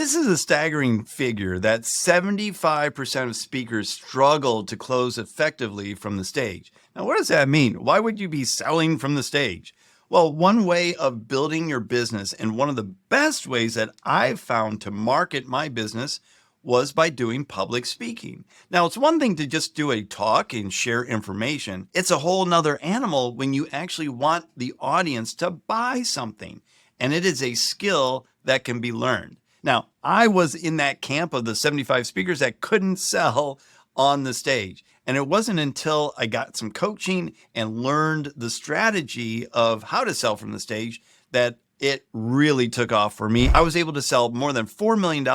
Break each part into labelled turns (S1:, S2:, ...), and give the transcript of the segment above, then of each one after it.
S1: This is a staggering figure that 75% of speakers struggle to close effectively from the stage. Now, what does that mean? Why would you be selling from the stage? Well, one way of building your business, and one of the best ways that I've found to market my business, was by doing public speaking. Now, it's one thing to just do a talk and share information. It's a whole nother animal when you actually want the audience to buy something. And it is a skill that can be learned. Now, I was in that camp of the 75 speakers that couldn't sell on the stage. And it wasn't until I got some coaching and learned the strategy of how to sell from the stage that it really took off for me. I was able to sell more than $4 million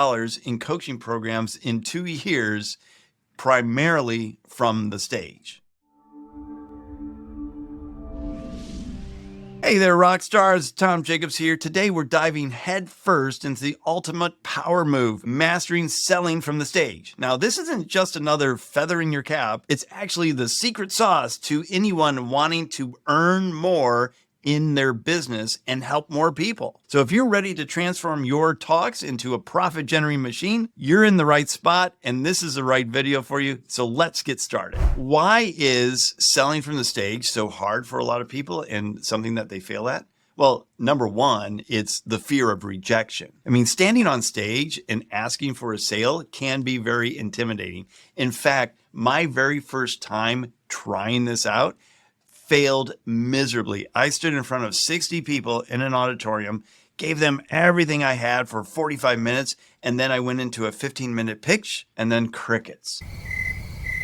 S1: in coaching programs in 2 years, primarily from the stage. Hey there, rock stars. Tom Jacobs here. Today we're diving headfirst into the ultimate power move, mastering selling from the stage. Now, this isn't just another feather in your cap. It's actually the secret sauce to anyone wanting to earn more in their business and help more people. So if you're ready to transform your talks into a profit generating machine, you're in the right spot, and this is the right video for you. So let's get started. Why is selling from the stage so hard for a lot of people and something that they fail at? Well, number one, it's the fear of rejection. I mean, standing on stage and asking for a sale can be very intimidating. In fact, my very first time trying this out, failed miserably. I stood in front of 60 people in an auditorium, gave them everything I had for 45 minutes, and then I went into a 15-minute pitch and then crickets.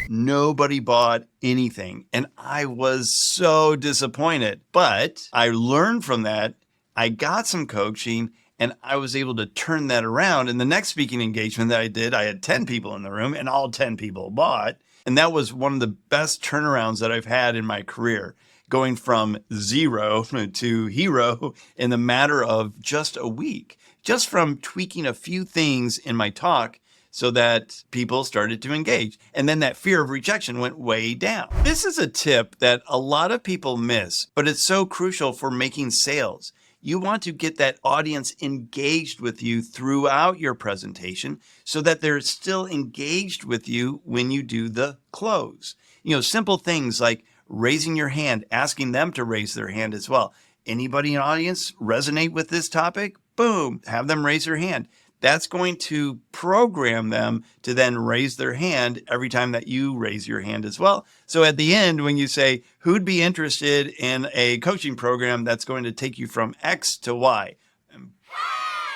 S1: Nobody bought anything, and I was so disappointed. But I learned from that. I got some coaching, and I was able to turn that around. And the next speaking engagement that I did, I had 10 people in the room, and all 10 people bought. And that was one of the best turnarounds that I've had in my career, going from zero to hero in the matter of just a week, just from tweaking a few things in my talk so that people started to engage. And then that fear of rejection went way down. This is a tip that a lot of people miss, but it's so crucial for making sales. You want to get that audience engaged with you throughout your presentation so that they're still engaged with you when you do the close. You know, simple things like raising your hand, asking them to raise their hand as well. Anybody in the audience resonate with this topic? Boom, have them raise their hand. That's going to program them to then raise their hand every time that you raise your hand as well. So at the end, when you say, who'd be interested in a coaching program that's going to take you from X to Y?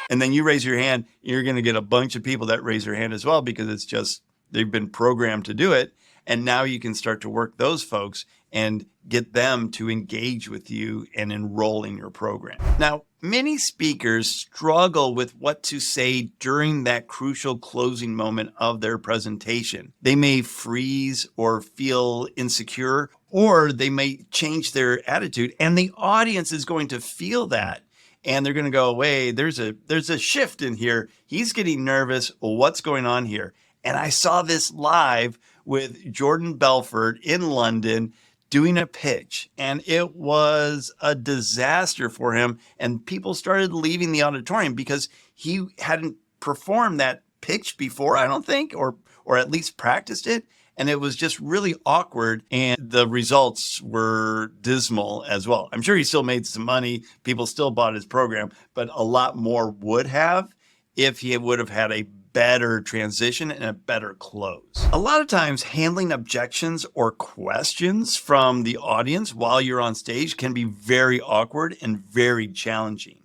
S1: And then you raise your hand, you're going to get a bunch of people that raise their hand as well, because it's just, they've been programmed to do it. And now you can start to work those folks and get them to engage with you and enroll in your program. Now, many speakers struggle with what to say during that crucial closing moment of their presentation. They may freeze or feel insecure, or they may change their attitude, and the audience is going to feel that. And they're going to go away. There's a shift in here. He's getting nervous. Well, what's going on here? And I saw this live with Jordan Belfort in London doing a pitch, and it was a disaster for him. And people started leaving the auditorium because he hadn't performed that pitch before, I don't think, or at least practiced it. And it was just really awkward, and the results were dismal as well. I'm sure he still made some money. People still bought his program, but a lot more would have if he would have had a better transition and a better close. A lot of times handling objections or questions from the audience while you're on stage can be very awkward and very challenging.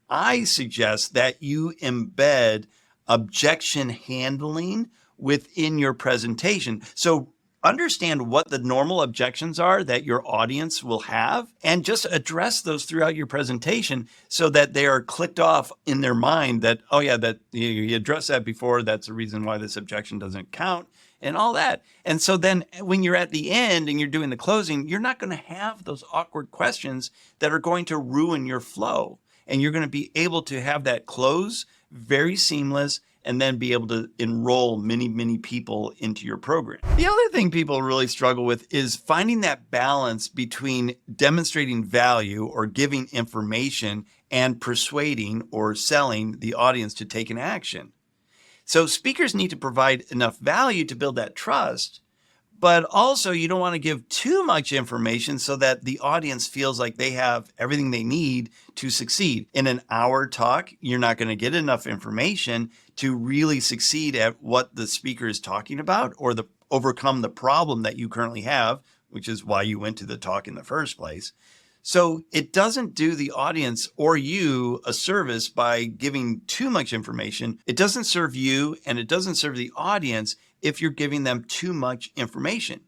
S1: I suggest that you embed objection handling within your presentation. So understand what the normal objections are that your audience will have, and just address those throughout your presentation so that they are clicked off in their mind that, oh yeah, that you addressed that before, that's the reason why this objection doesn't count, and all that. And so then when you're at the end and you're doing the closing, you're not going to have those awkward questions that are going to ruin your flow. And you're going to be able to have that close very seamless, and then be able to enroll many, many people into your program. The other thing people really struggle with is finding that balance between demonstrating value or giving information and persuading or selling the audience to take an action. So speakers need to provide enough value to build that trust, but also you don't want to give too much information so that the audience feels like they have everything they need to succeed. In an hour talk, you're not going to get enough information to really succeed at what the speaker is talking about or overcome the problem that you currently have, which is why you went to the talk in the first place. So it doesn't do the audience or you a service by giving too much information. It doesn't serve you and it doesn't serve the audience if you're giving them too much information.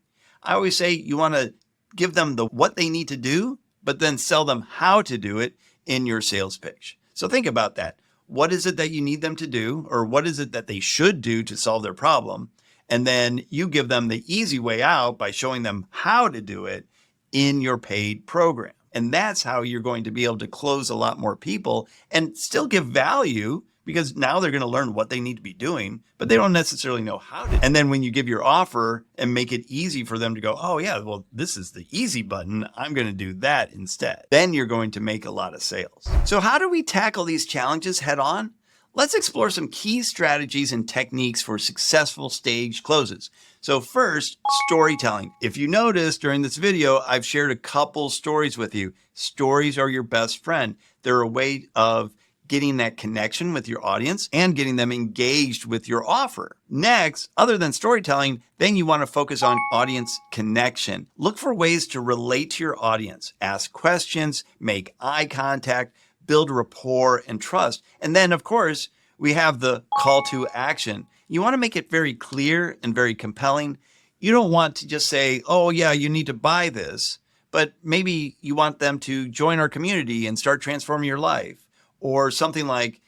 S1: I always say you want to give them what they need to do, but then sell them how to do it in your sales pitch. So think about that. What is it that you need them to do, or what is it that they should do to solve their problem? And then you give them the easy way out by showing them how to do it in your paid program. And that's how you're going to be able to close a lot more people and still give value, because now they're going to learn what they need to be doing, but they don't necessarily know how to. And then when you give your offer and make it easy for them to go, oh yeah, well, this is the easy button, I'm going to do that instead. Then you're going to make a lot of sales. So how do we tackle these challenges head on? Let's explore some key strategies and techniques for successful stage closes. So first, storytelling. If you noticed during this video, I've shared a couple stories with you. Stories are your best friend. They're a way of getting that connection with your audience and getting them engaged with your offer. Next, other than storytelling, then you want to focus on audience connection. Look for ways to relate to your audience. Ask questions, make eye contact, build rapport and trust. And then, of course, we have the call to action. You want to make it very clear and very compelling. You don't want to just say, oh yeah, you need to buy this, but maybe you want them to join our community and start transforming your life. Or something like,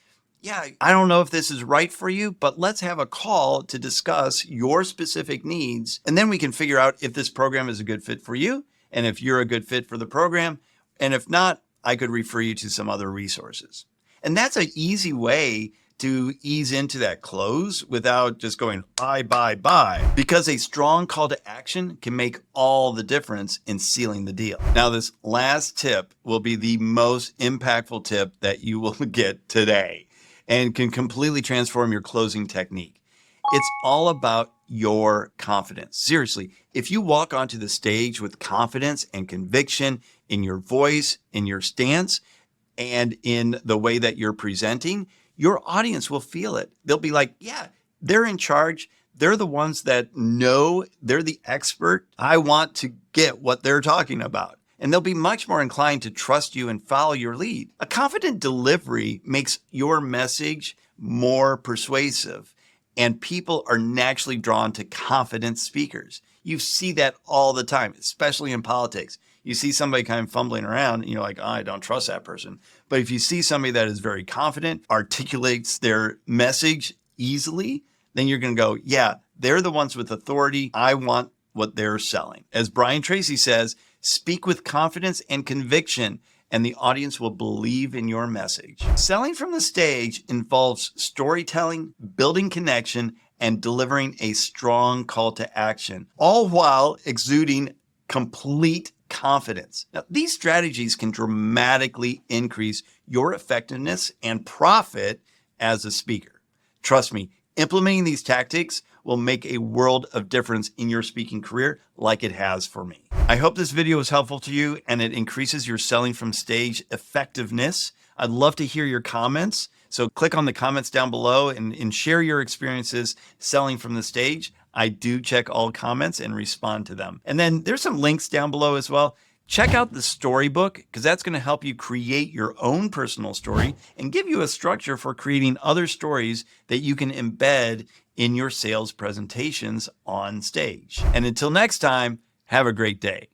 S1: yeah, I don't know if this is right for you, but let's have a call to discuss your specific needs. And then we can figure out if this program is a good fit for you and if you're a good fit for the program. And if not, I could refer you to some other resources. And that's an easy way to ease into that close without just going buy, because a strong call to action can make all the difference in sealing the deal. Now, this last tip will be the most impactful tip that you will get today and can completely transform your closing technique. It's all about your confidence. Seriously, if you walk onto the stage with confidence and conviction in your voice, in your stance, and in the way that you're presenting, your audience will feel it. They'll be like, yeah, they're in charge. They're the ones that know, they're the expert. I want to get what they're talking about. And they'll be much more inclined to trust you and follow your lead. A confident delivery makes your message more persuasive, and people are naturally drawn to confident speakers. You see that all the time, especially in politics. You see somebody kind of fumbling around and you're like, oh, I don't trust that person. But if you see somebody that is very confident, articulates their message easily, then you're going to go, yeah, they're the ones with authority. I want what they're selling. As Brian Tracy says, speak with confidence and conviction, and the audience will believe in your message. Selling from the stage involves storytelling, building connection, and delivering a strong call to action, all while exuding complete confidence. Now, these strategies can dramatically increase your effectiveness and profit as a speaker. Trust me, implementing these tactics will make a world of difference in your speaking career like it has for me. I hope this video was helpful to you and it increases your selling from stage effectiveness. I'd love to hear your comments. So click on the comments down below and share your experiences selling from the stage. I do check all comments and respond to them. And then there's some links down below as well. Check out the Storybook, because that's going to help you create your own personal story and give you a structure for creating other stories that you can embed in your sales presentations on stage. And until next time, have a great day.